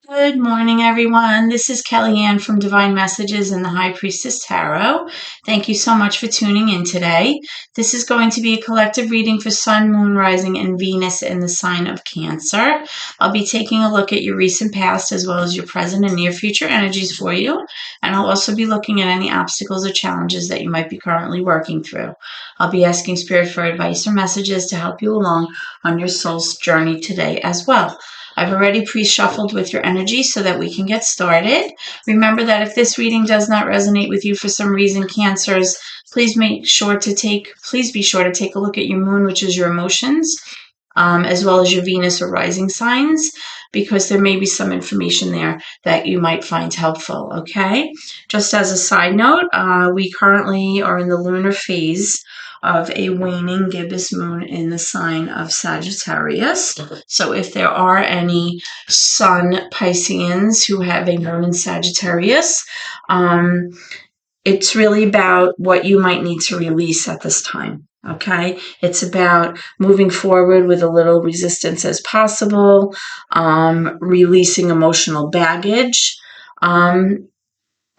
Good morning, everyone. This is Kellyanne from Divine Messages and the High Priestess Tarot. Thank you so much for tuning in today. This is going to be a collective reading for Sun, Moon, Rising, and Venus in the sign of Cancer. I'll be taking a look at your recent past as well as your present and near future energies for you. And I'll also be looking at any obstacles or challenges that you might be currently working through. I'll be asking Spirit for advice or messages to help you along on your soul's journey today as well. I've already pre-shuffled with your energy so that we can get started. Remember that if this reading does not resonate with you for some reason, Cancers, please be sure to take a look at your moon, which is your emotions, as well as your Venus or rising signs, because there may be some information there that you might find helpful, okay? Just as a side note, we currently are in the lunar phase of a waning gibbous moon in the sign of Sagittarius. So if there are any Sun Pisceans who have a moon in Sagittarius, it's really about what you might need to release at this time. Okay, it's about moving forward with a little resistance as possible, releasing emotional baggage,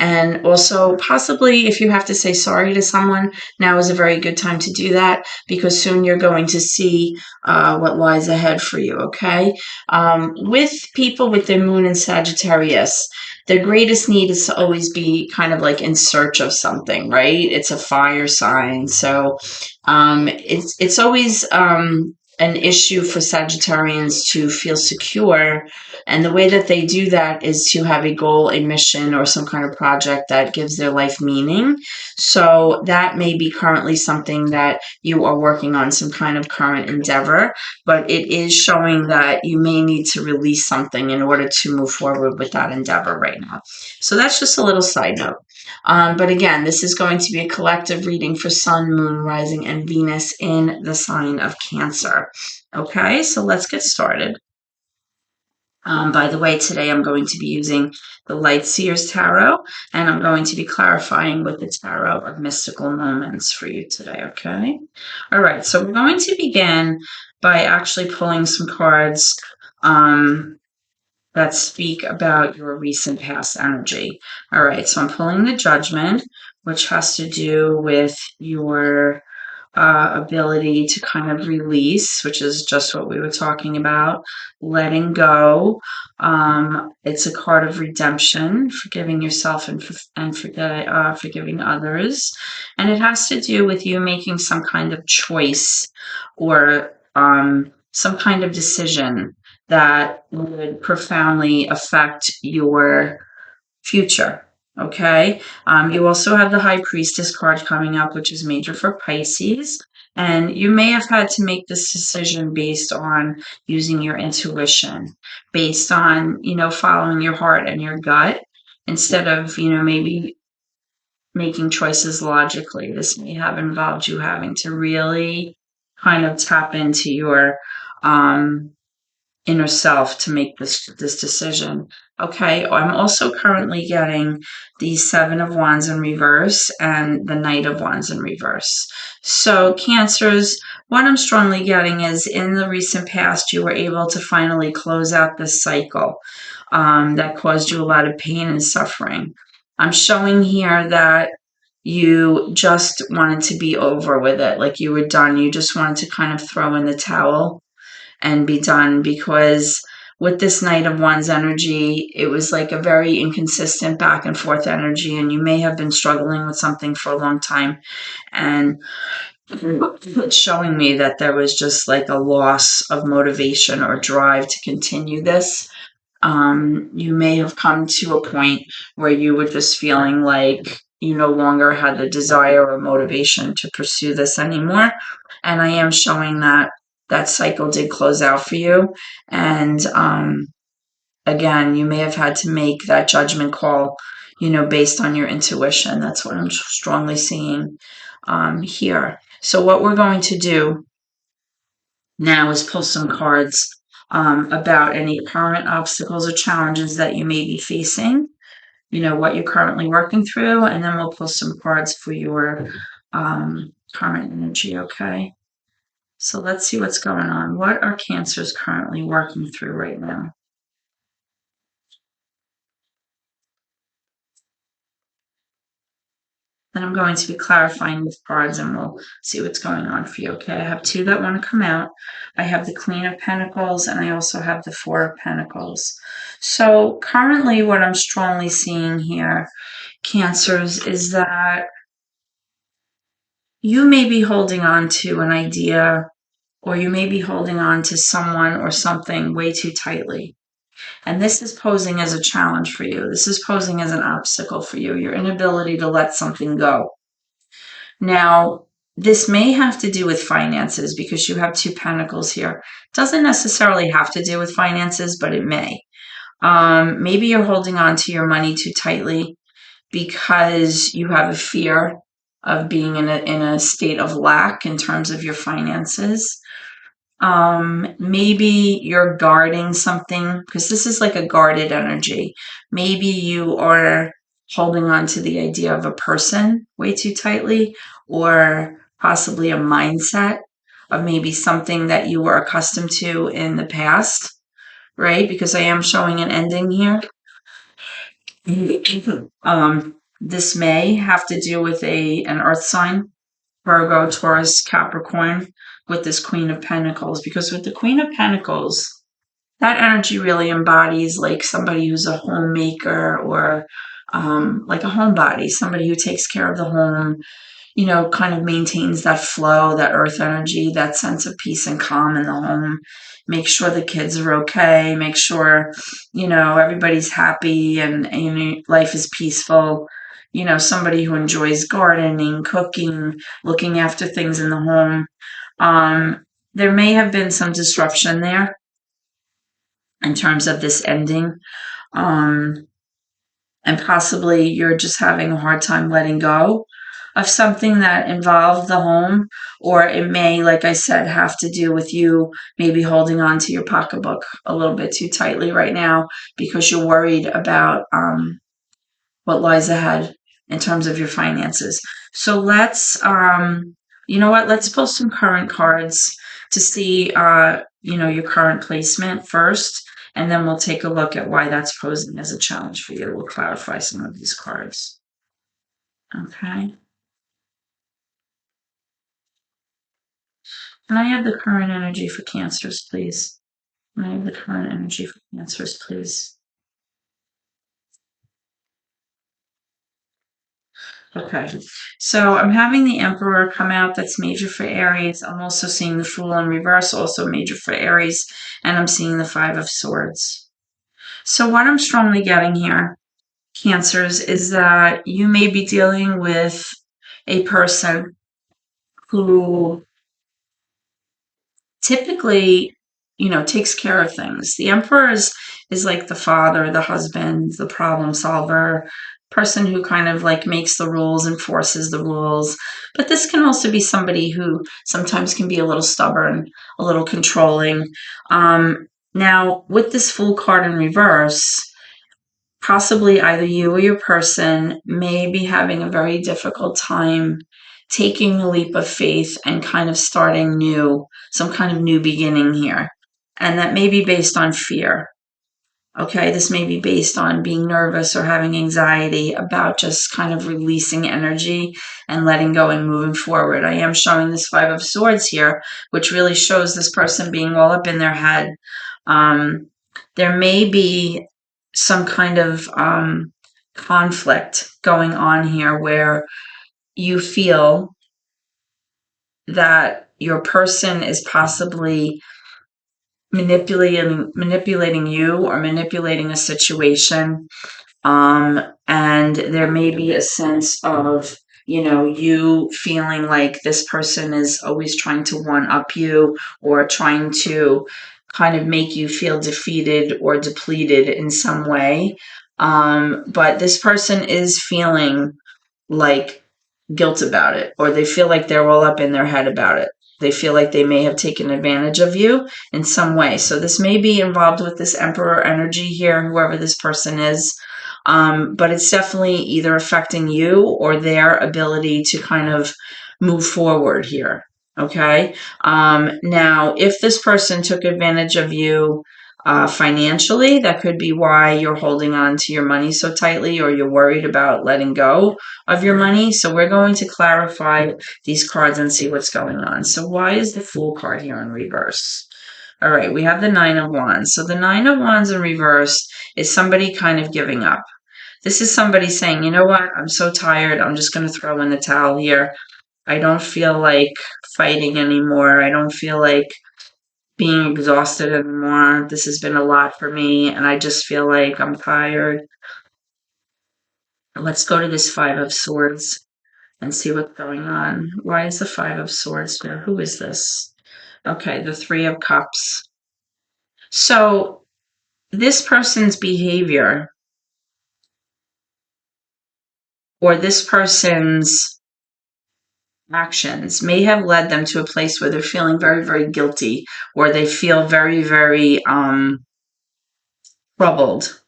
and also possibly if you have to say sorry to someone, now is a very good time to do that because soon you're going to see what lies ahead for you, okay? With people with their moon in Sagittarius, their greatest need is to always be kind of like in search of something, right? It's a fire sign. So it's always an issue for Sagittarians to feel secure. And the way that they do that is to have a goal, a mission, or some kind of project that gives their life meaning. So that may be currently something that you are working on, some kind of current endeavor, but it is showing that you may need to release something in order to move forward with that endeavor right now. So that's just a little side note. But again, this is going to be a collective reading for Sun, Moon, Rising, and Venus in the sign of Cancer. Okay, so let's get started. By the way, today I'm going to be using the Light Seers Tarot, and I'm going to be clarifying with the Tarot of Mystical Moments for you today, okay? All right, so we're going to begin by actually pulling some cards that speak about your recent past energy. All right, so I'm pulling the Judgment, which has to do with your ability to kind of release, which is just what we were talking about, letting go. It's a card of redemption, forgiving yourself and forgiving others. And it has to do with you making some kind of choice or some kind of decision that would profoundly affect your future. Okay. You also have the High Priestess card coming up, which is major for Pisces. And you may have had to make this decision based on using your intuition, based on, following your heart and your gut instead of, maybe making choices logically. This may have involved you having to really kind of tap into your inner self to make this decision. Okay, I'm also currently getting the Seven of Wands in reverse and the Knight of Wands in reverse. So Cancers, what I'm strongly getting is in the recent past, you were able to finally close out this cycle that caused you a lot of pain and suffering. I'm showing here that you just wanted to be over with it, like you were done. You just wanted to kind of throw in the towel and be done, because with this Knight of Wands energy, it was like a very inconsistent back and forth energy, and you may have been struggling with something for a long time, and it's showing me that there was just like a loss of motivation or drive to continue this. You may have come to a point where you were just feeling like you no longer had the desire or motivation to pursue this anymore. And I am showing that that cycle did close out for you. And again, you may have had to make that judgment call, based on your intuition. That's what I'm strongly seeing here. So what we're going to do now is pull some cards about any current obstacles or challenges that you may be facing, what you're currently working through, and then we'll pull some cards for your current energy, okay? So let's see what's going on. What are Cancers currently working through right now? Then I'm going to be clarifying with cards and we'll see what's going on for you. Okay, I have two that want to come out. I have the Queen of Pentacles and I also have the Four of Pentacles. So currently what I'm strongly seeing here, Cancers, is that you may be holding on to an idea or you may be holding on to someone or something way too tightly. And this is posing as a challenge for you. This is posing as an obstacle for you, your inability to let something go. Now, this may have to do with finances because you have two pentacles here. It doesn't necessarily have to do with finances, but it may. Maybe you're holding on to your money too tightly because you have a fear of being in a state of lack in terms of your finances. Maybe you're guarding something because this is like a guarded energy. Maybe you are holding on to the idea of a person way too tightly, or possibly a mindset of maybe something that you were accustomed to in the past, right? Because I am showing an ending here. This may have to do with an earth sign, Virgo, Taurus, Capricorn, with this Queen of Pentacles, because with the Queen of Pentacles, that energy really embodies like somebody who's a homemaker or like a homebody, somebody who takes care of the home, you know, kind of maintains that flow, that earth energy, that sense of peace and calm in the home. Make sure the kids are okay, make sure, you know, everybody's happy and you know, life is peaceful. You know, somebody who enjoys gardening, cooking, looking after things in the home. There may have been some disruption there in terms of this ending. Um, and possibly you're just having a hard time letting go of something that involved the home, or it may, like I said, have to do with you maybe holding on to your pocketbook a little bit too tightly right now because you're worried about what lies ahead in terms of your finances. So let's, you know what, let's pull some current cards to see, you know, your current placement first, and then we'll take a look at why that's posing as a challenge for you. We'll clarify some of these cards. Okay. Can I have the current energy for Cancers, please? Can I have the current energy for Cancers, please? Okay, so I'm having the Emperor come out. That's major for Aries. I'm also seeing the Fool in reverse, also major for Aries, and I'm seeing the Five of Swords. So what I'm strongly getting here, Cancers, is that you may be dealing with a person who typically, you know, takes care of things. The Emperor is like the father, the husband, the problem solver, person who kind of like makes the rules, enforces the rules. But this can also be somebody who sometimes can be a little stubborn, a little controlling. Now, with this Fool card in reverse, possibly either you or your person may be having a very difficult time taking a leap of faith and kind of starting new, some kind of new beginning here. And that may be based on fear. Okay, this may be based on being nervous or having anxiety about just kind of releasing energy and letting go and moving forward. I am showing this Five of Swords here, which really shows this person being all up in their head. There may be some kind of conflict going on here where you feel that your person is possibly manipulating you or manipulating a situation. And there may be a sense of, you know, you feeling like this person is always trying to one up you or trying to kind of make you feel defeated or depleted in some way. But this person is feeling like guilt about it, or they feel like they're all up in their head about it. They feel like they may have taken advantage of you in some way. So this may be involved with this Emperor energy here, whoever this person is. But it's definitely either affecting you or their ability to kind of move forward here. Okay. Now, if this person took advantage of you, financially. That could be why you're holding on to your money so tightly, or you're worried about letting go of your money. So we're going to clarify these cards and see what's going on. So why is the Fool card here in reverse? All right, we have the Nine of Wands. So the Nine of Wands in reverse is somebody kind of giving up. This is somebody saying, you know what, I'm so tired, I'm just going to throw in the towel here. I don't feel like fighting anymore. I don't feel like being exhausted anymore. This has been a lot for me, and I just feel like I'm tired. Let's go to this Five of Swords and see what's going on. Why is the Five of Swords there? Who is this? Okay, the Three of Cups. So this person's behavior, or this person's actions, may have led them to a place where they're feeling very, very guilty, or they feel very, very troubled,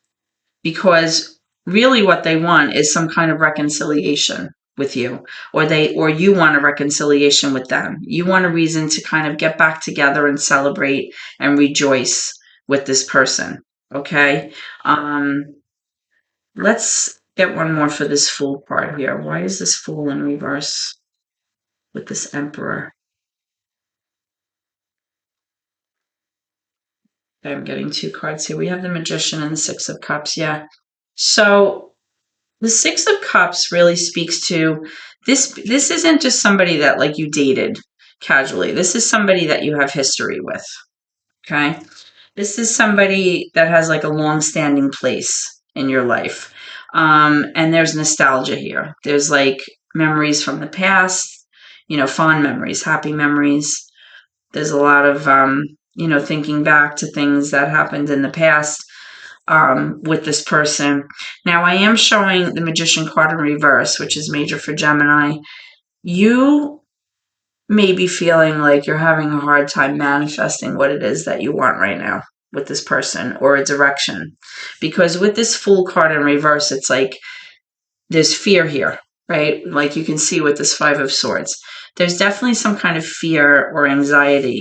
because really what they want is some kind of reconciliation with you, or you want a reconciliation with them. You want a reason to kind of get back together and celebrate and rejoice with this person. Okay. Let's get one more for this Fool part here. Why is this Fool in reverse with this Emperor? Okay, I'm getting two cards here. We have the Magician and the Six of Cups. Yeah. So the Six of Cups really speaks to this. This isn't just somebody that like you dated casually. This is somebody that you have history with. Okay. This is somebody that has like a long-standing place in your life. And there's nostalgia here. There's like memories from the past, fond memories, happy memories. There's a lot of, thinking back to things that happened in the past with this person. Now, I am showing the Magician card in reverse, which is major for Gemini. You may be feeling like you're having a hard time manifesting what it is that you want right now with this person, or a direction. Because with this Fool card in reverse, it's like there's fear here, right? Like you can see with this Five of Swords. There's definitely some kind of fear or anxiety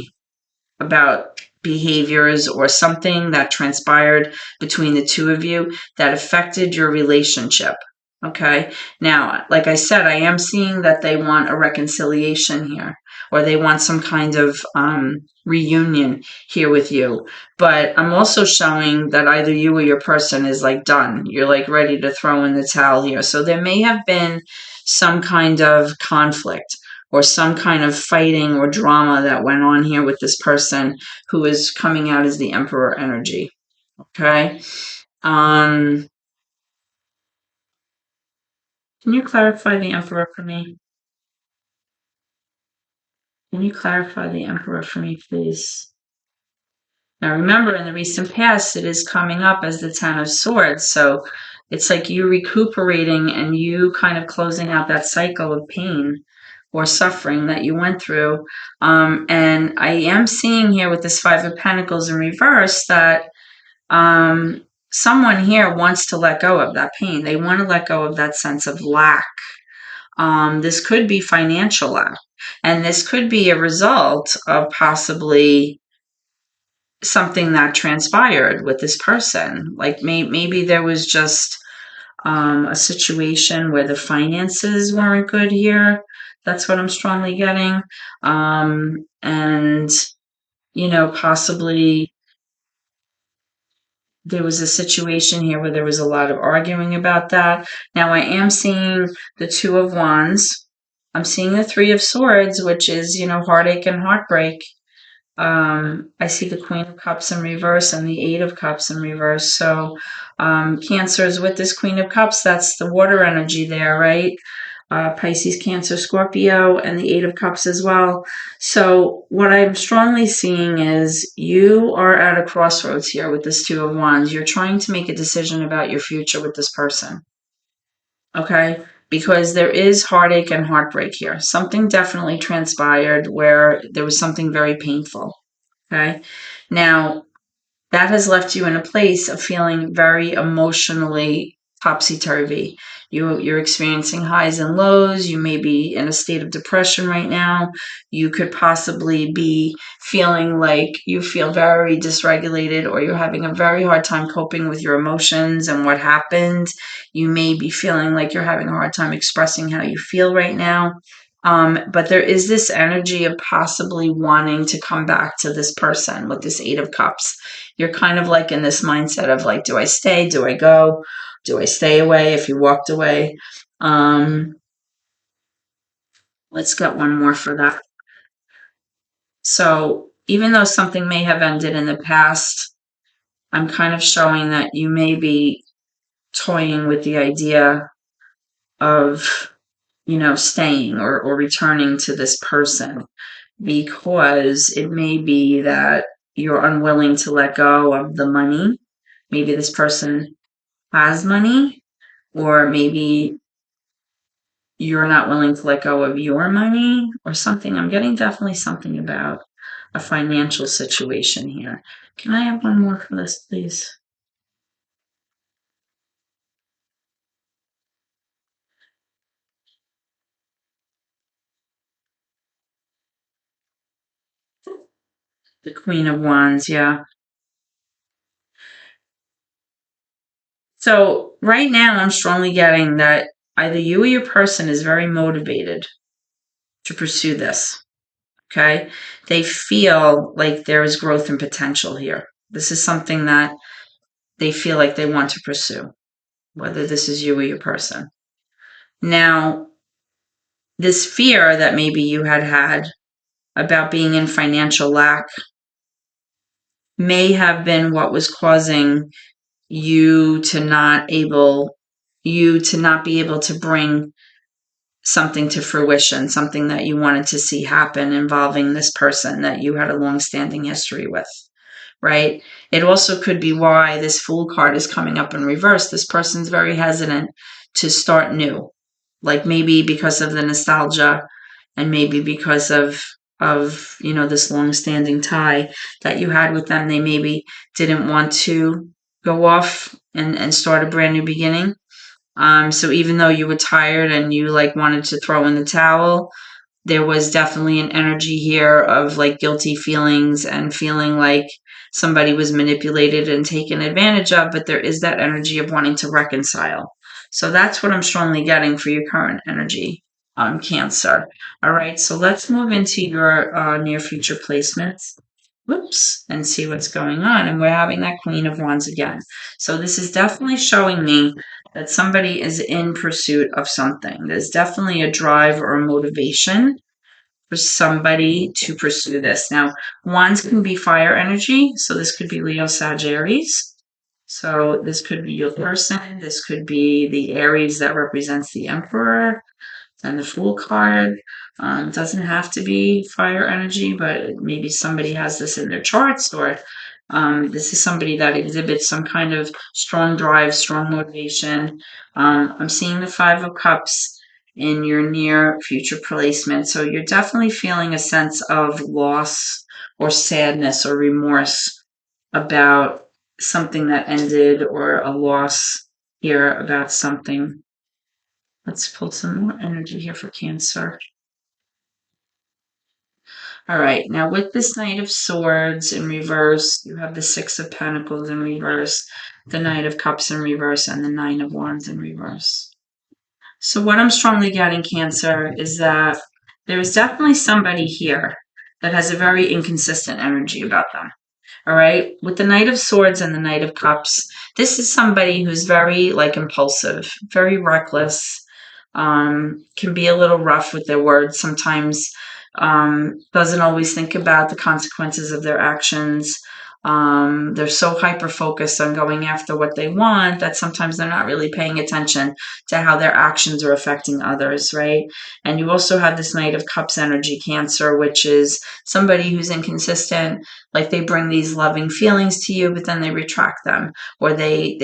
about behaviors or something that transpired between the two of you that affected your relationship. Okay. Now, like I said, I am seeing that they want a reconciliation here, or they want some kind of reunion here with you. But I'm also showing that either you or your person is like done. You're like ready to throw in the towel here. So there may have been some kind of conflict or some kind of fighting or drama that went on here with this person who is coming out as the Emperor energy. Okay. Can you clarify the Emperor for me? Can you clarify the Emperor for me, please? Now, remember, in the recent past, it is coming up as the Ten of Swords. So it's like you recuperating and you kind of closing out that cycle of pain or suffering that you went through. And I am seeing here with this Five of Pentacles in reverse that someone here wants to let go of that pain. They want to let go of that sense of lack. This could be financial lack. And this could be a result of possibly something that transpired with this person. Like maybe there was just a situation where the finances weren't good here. That's what I'm strongly getting. And, possibly there was a situation here where there was a lot of arguing about that. Now I am seeing the Two of Wands. I'm seeing the Three of Swords, which is, heartache and heartbreak. I see the Queen of Cups in reverse and the Eight of Cups in reverse. So Cancers with this Queen of Cups, that's the water energy there, right? Pisces, Cancer, Scorpio, and the Eight of Cups as well. So what I'm strongly seeing is you are at a crossroads here with this Two of Wands. You're trying to make a decision about your future with this person. Okay? Because there is heartache and heartbreak here. Something definitely transpired where there was something very painful. Okay? Now, that has left you in a place of feeling very emotionally topsy-turvy. You're experiencing highs and lows. You may be in a state of depression right now. You could possibly be feeling like you feel very dysregulated, or you're having a very hard time coping with your emotions and what happened. You may be feeling like you're having a hard time expressing how you feel right now. But there is this energy of possibly wanting to come back to this person with this Eight of Cups. You're kind of like in this mindset of like, do I stay? Do I go? Do I stay away if you walked away? Let's get one more for that. So even though something may have ended in the past, I'm kind of showing that you may be toying with the idea of, staying or returning to this person, because it may be that you're unwilling to let go of the money. Maybe this person has money, or maybe you're not willing to let go of your money or something. I'm getting definitely something about a financial situation here. Can I have one more for this, please? The Queen of Wands, yeah. So right now I'm strongly getting that either you or your person is very motivated to pursue this. Okay. They feel like there is growth and potential here. This is something that they feel like they want to pursue, whether this is you or your person. Now, this fear that maybe you had about being in financial lack may have been what was causing you to not be able to bring something to fruition, something that you wanted to see happen involving this person that you had a long-standing history with, right? It also could be why this Fool card is coming up in reverse. This person's very hesitant to start new, like maybe because of the nostalgia, and maybe because of this long-standing tie that you had with them. They maybe didn't want to go off and start a brand new beginning. So even though you were tired and you like wanted to throw in the towel, there was definitely an energy here of like guilty feelings and feeling like somebody was manipulated and taken advantage of, but there is that energy of wanting to reconcile. So that's what I'm strongly getting for your current energy, Cancer. All right, so let's move into your near future placements. Whoops, and see what's going on. And we're having that Queen of Wands again. So this is definitely showing me that somebody is in pursuit of something. There's definitely a drive or a motivation for somebody to pursue this. Now, wands can be fire energy, so this could be Leo, Sagittarius. So this could be your person. This could be the Aries that represents the Emperor and the Fool card. Doesn't have to be fire energy, but maybe somebody has this in their charts, or this is somebody that exhibits some kind of strong drive, strong motivation. I'm seeing the Five of Cups in your near future placement. So you're definitely feeling a sense of loss or sadness or remorse about something that ended, or a loss here about something. Let's pull some more energy here for Cancer. All right, now with this Knight of Swords in reverse, you have the Six of Pentacles in reverse, the Knight of Cups in reverse, and the Nine of Wands in reverse. So what I'm strongly getting, Cancer, is that there is definitely somebody here that has a very inconsistent energy about them. All right. With the Knight of Swords and the Knight of Cups, this is somebody who's very like impulsive, very reckless, can be a little rough with their words sometimes, doesn't always think about the consequences of their actions. They're so hyper focused on going after what they want that sometimes they're not really paying attention to how their actions are affecting others, right? And you also have this Knight of Cups energy, Cancer, which is somebody who's inconsistent. Like they bring these loving feelings to you, but then they retract them, or they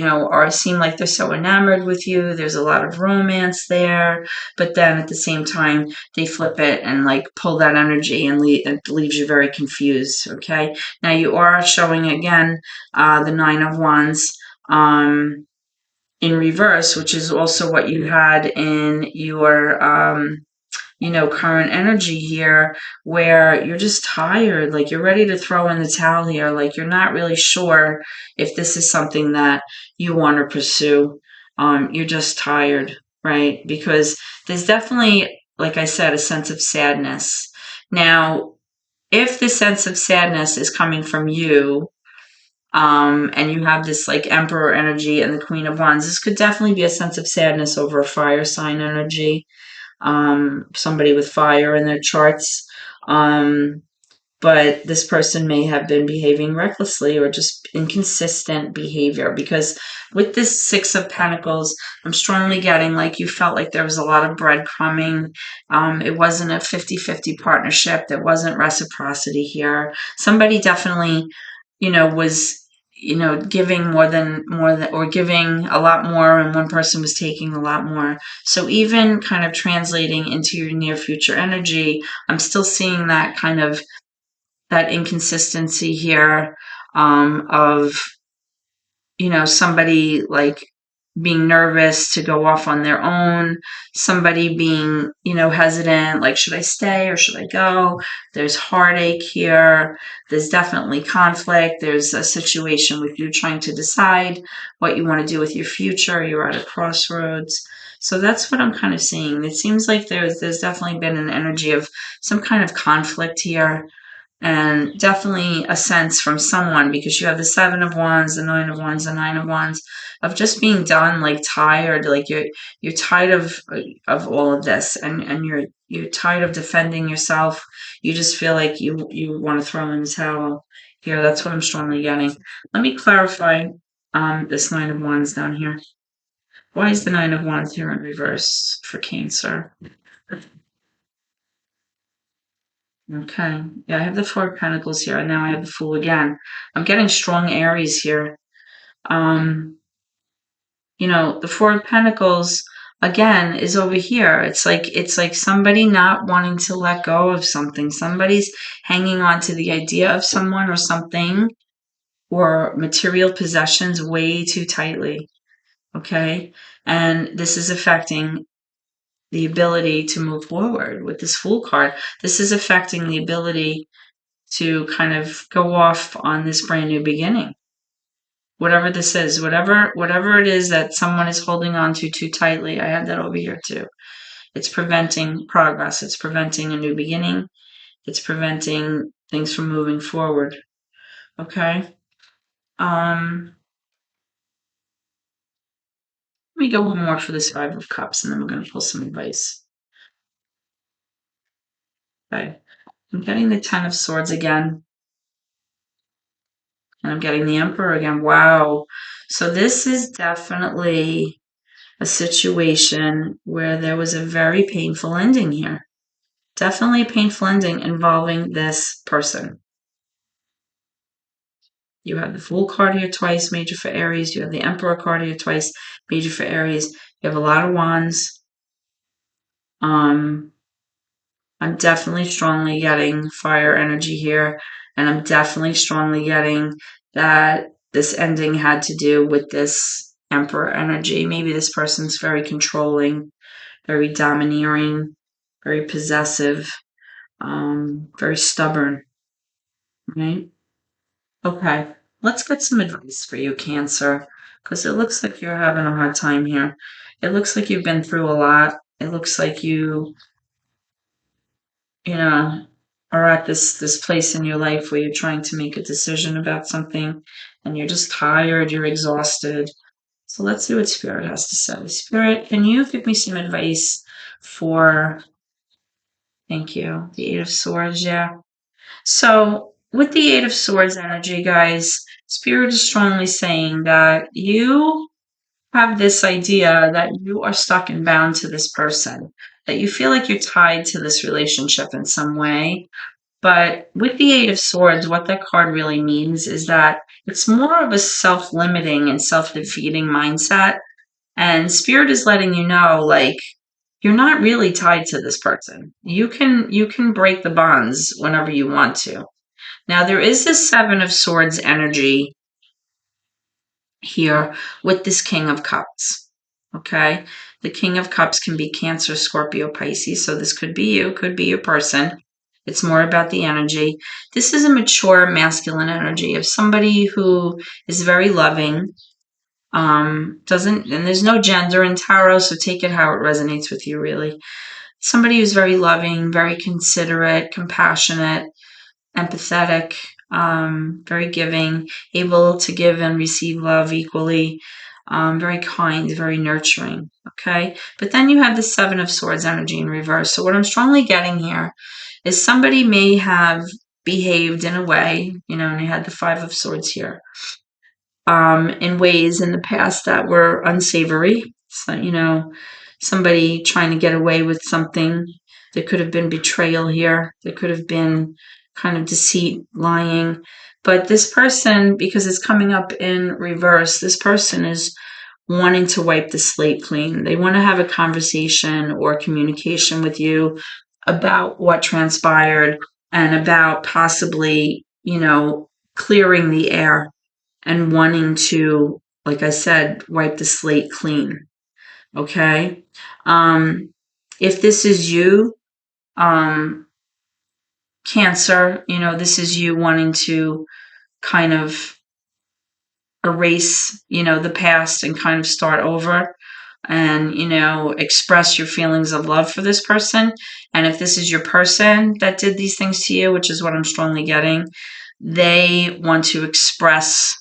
are seem like they're so enamored with you. There's a lot of romance there, but then at the same time they flip it and like pull that energy and it leaves you very confused. Okay, now you are showing again the Nine of Wands. in reverse, which is also what you had in your current energy here, where you're just tired, like you're ready to throw in the towel here, like you're not really sure if this is something that you want to pursue. You're just tired, right? Because there's definitely, like I said, a sense of sadness. Now, if the sense of sadness is coming from you, and you have this like Emperor energy and the Queen of Wands, this could definitely be a sense of sadness over a fire sign energy, somebody with fire in their charts. But this person may have been behaving recklessly or just inconsistent behavior, because with this Six of Pentacles, I'm strongly getting like you felt like there was a lot of breadcrumbing. It wasn't a 50-50 partnership. There wasn't reciprocity here. Somebody definitely, was giving or giving a lot more, and one person was taking a lot more. So even kind of translating into your near future energy, I'm still seeing that kind of that inconsistency here, of somebody like being nervous to go off on their own, somebody being, hesitant, like, should I stay or should I go? There's heartache here. There's definitely conflict. There's a situation with you trying to decide what you want to do with your future. You're at a crossroads. So that's what I'm kind of seeing. It seems like there's definitely been an energy of some kind of conflict here, and definitely a sense from someone, because you have the Seven of Wands, the Nine of Wands, the Nine of Wands, of just being done, like tired, like you're tired of all of this, and you're tired of defending yourself. You just feel like you want to throw in the towel here. That's what I'm strongly getting. Let me clarify this Nine of Wands down here. Why is the Nine of Wands here in reverse for Cancer? Okay. Yeah, I have the Four of Pentacles here, and now I have the Fool again. I'm getting strong Aries here. Um, the Four of Pentacles again is over here. It's like somebody not wanting to let go of something. Somebody's hanging on to the idea of someone or something or material possessions way too tightly. Okay? And this is affecting the ability to move forward with this Fool card. This is affecting the ability to kind of go off on this brand new beginning. Whatever this is, whatever it is that someone is holding on to too tightly, I have that over here too. It's preventing progress. It's preventing a new beginning. It's preventing things from moving forward. Okay. Let me go one more for this Five of Cups, and then we're going to pull some advice. Okay. I'm getting the Ten of Swords again. And I'm getting the Emperor again. Wow. So this is definitely a situation where there was a very painful ending here. Definitely a painful ending involving this person. You have the Fool card here twice, major for Aries. You have the Emperor card here twice, major for Aries. You have a lot of wands. I'm definitely strongly getting fire energy here, and I'm definitely strongly getting that this ending had to do with this Emperor energy. Maybe this person's very controlling, very domineering, very possessive, very stubborn, right? Okay, let's get some advice for you, Cancer, because it looks like you're having a hard time here. It looks like you've been through a lot. It looks like you know, are at this place in your life where you're trying to make a decision about something, and you're just tired, you're exhausted. So let's see what Spirit has to say. Spirit, can you give me some advice for, thank you, the Eight of Swords, yeah. So with the Eight of Swords energy, guys, Spirit is strongly saying that you have this idea that you are stuck and bound to this person, that you feel like you're tied to this relationship in some way. But with the Eight of Swords, what that card really means is that it's more of a self-limiting and self-defeating mindset. And Spirit is letting you know, like, you're not really tied to this person. You can break the bonds whenever you want to. Now, there is this Seven of Swords energy here with this King of Cups. Okay, the King of Cups can be Cancer, Scorpio, Pisces. So this could be you, could be your person. It's more about the energy. This is a mature masculine energy of somebody who is very loving. Doesn't, and there's no gender in tarot, so take it how it resonates with you, really. Somebody who's very loving, very considerate, compassionate, empathetic, very giving, able to give and receive love equally, very kind, very nurturing. Okay, but then you have the Seven of Swords energy in reverse. So what I'm strongly getting here is somebody may have behaved in a way, and you had the Five of Swords here, in ways in the past that were unsavory. So, somebody trying to get away with something. There could have been betrayal here. There could have been kind of deceit, lying. But this person, because it's coming up in reverse, this person is wanting to wipe the slate clean. They want to have a conversation or communication with you about what transpired and about possibly, clearing the air and wanting to, like I said, wipe the slate clean. Okay. If this is you, Cancer, this is you wanting to kind of erase, the past and kind of start over and, express your feelings of love for this person. And if this is your person that did these things to you, which is what I'm strongly getting, they want to express,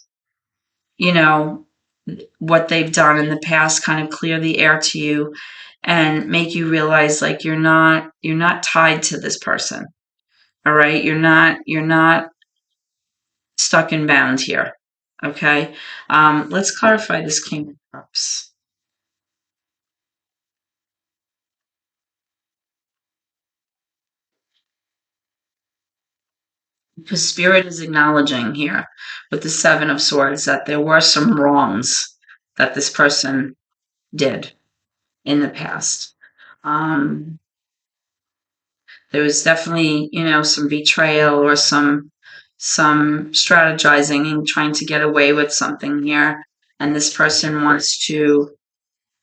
what they've done in the past, kind of clear the air to you and make you realize like you're not tied to this person. All right? You're not stuck and bound here. Okay? Let's clarify this King of Cups. Because Spirit is acknowledging here with the Seven of Swords that there were some wrongs that this person did in the past. There was definitely, some betrayal or some strategizing and trying to get away with something here. And this person wants to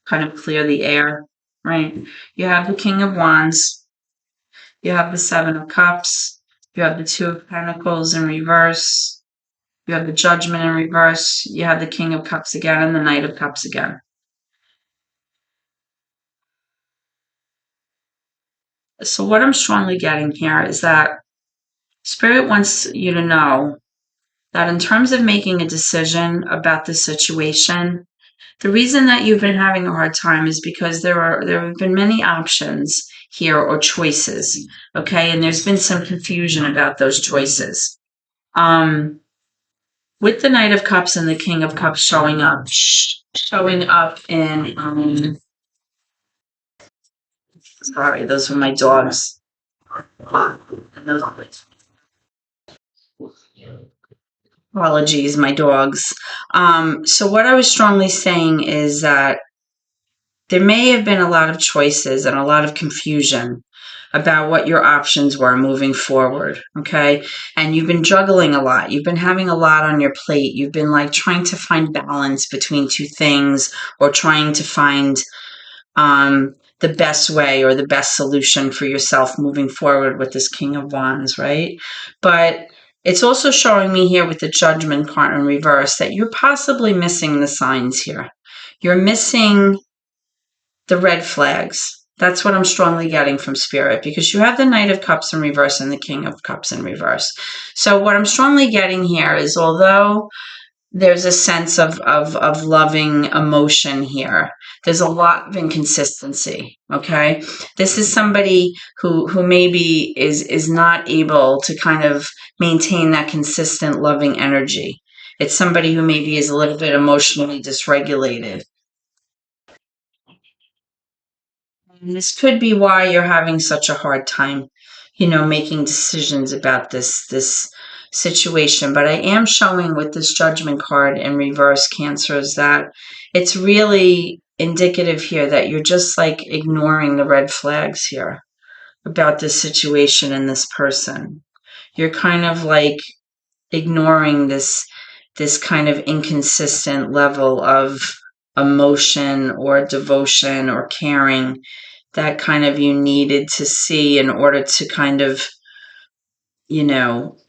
kind of clear the air, right? You have the King of Wands. You have the Seven of Cups. You have the Two of Pentacles in reverse. You have the Judgment in reverse. You have the King of Cups again and the Knight of Cups again. So what I'm strongly getting here is that Spirit wants you to know that in terms of making a decision about the situation, the reason that you've been having a hard time is because there have been many options here or choices, okay? And there's been some confusion about those choices. With the Knight of Cups and the King of Cups showing up in sorry, those were my dogs. And those apologies, my dogs. So what I was strongly saying is that there may have been a lot of choices and a lot of confusion about what your options were moving forward, okay? And you've been juggling a lot. You've been having a lot on your plate. You've been like trying to find balance between two things or trying to find the best way or the best solution for yourself moving forward with this King of Wands, right? But it's also showing me here with the Judgment card in reverse that you're possibly missing the signs here. You're missing the red flags. That's what I'm strongly getting from Spirit because you have the Knight of Cups in reverse and the King of Cups in reverse. So what I'm strongly getting here is although there's a sense of loving emotion here, there's a lot of inconsistency, okay? This is somebody who maybe is not able to kind of maintain that consistent loving energy. It's somebody who maybe is a little bit emotionally dysregulated. And this could be why you're having such a hard time, making decisions about this situation. But I am showing with this Judgment card in reverse, Cancers, that it's really indicative here that you're just like ignoring the red flags here about this situation and this person. You're kind of like ignoring this kind of inconsistent level of emotion or devotion or caring that kind of you needed to see in order to kind of,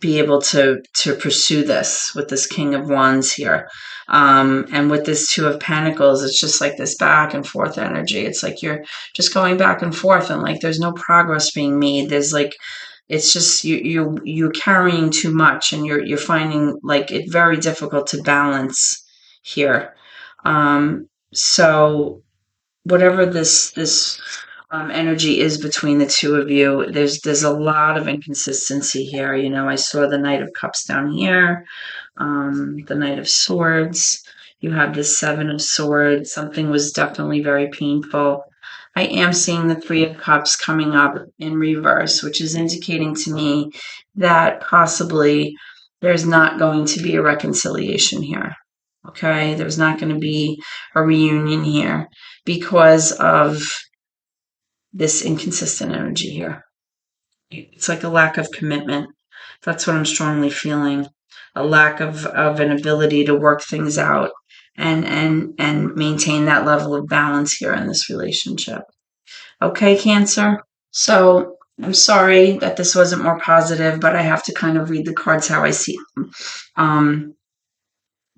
be able to pursue this with this King of Wands here. And with this Two of Pentacles, it's just like this back and forth energy. It's like you're just going back and forth, and like there's no progress being made. There's like, it's just you're carrying too much, and you're finding like it very difficult to balance here. So whatever this energy is between the two of you, there's a lot of inconsistency here. I saw the Knight of Cups down here, the Knight of Swords. You have the Seven of Swords. Something was definitely very painful. I am seeing the Three of Cups coming up in reverse, which is indicating to me that possibly there's not going to be a reconciliation here. Okay, there's not going to be a reunion here because of this inconsistent energy here. It's like a lack of commitment. That's what I'm strongly feeling. A lack of an ability to work things out and maintain that level of balance here in this relationship. Okay, Cancer? So I'm sorry that this wasn't more positive, but I have to kind of read the cards how I see them.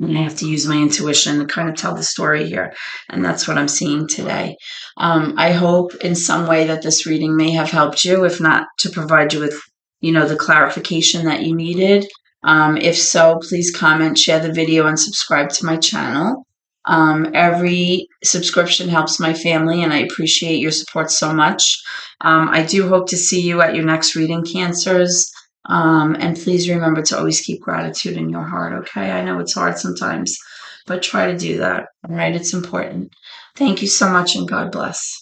And I have to use my intuition to kind of tell the story here. And that's what I'm seeing today. I hope in some way that this reading may have helped you, if not to provide you with, the clarification that you needed. If so, please comment, share the video, and subscribe to my channel. Every subscription helps my family, and I appreciate your support so much. I do hope to see you at your next reading, Cancers. And please remember to always keep gratitude in your heart, okay? I know it's hard sometimes, but try to do that, all right? It's important. Thank you so much, and God bless.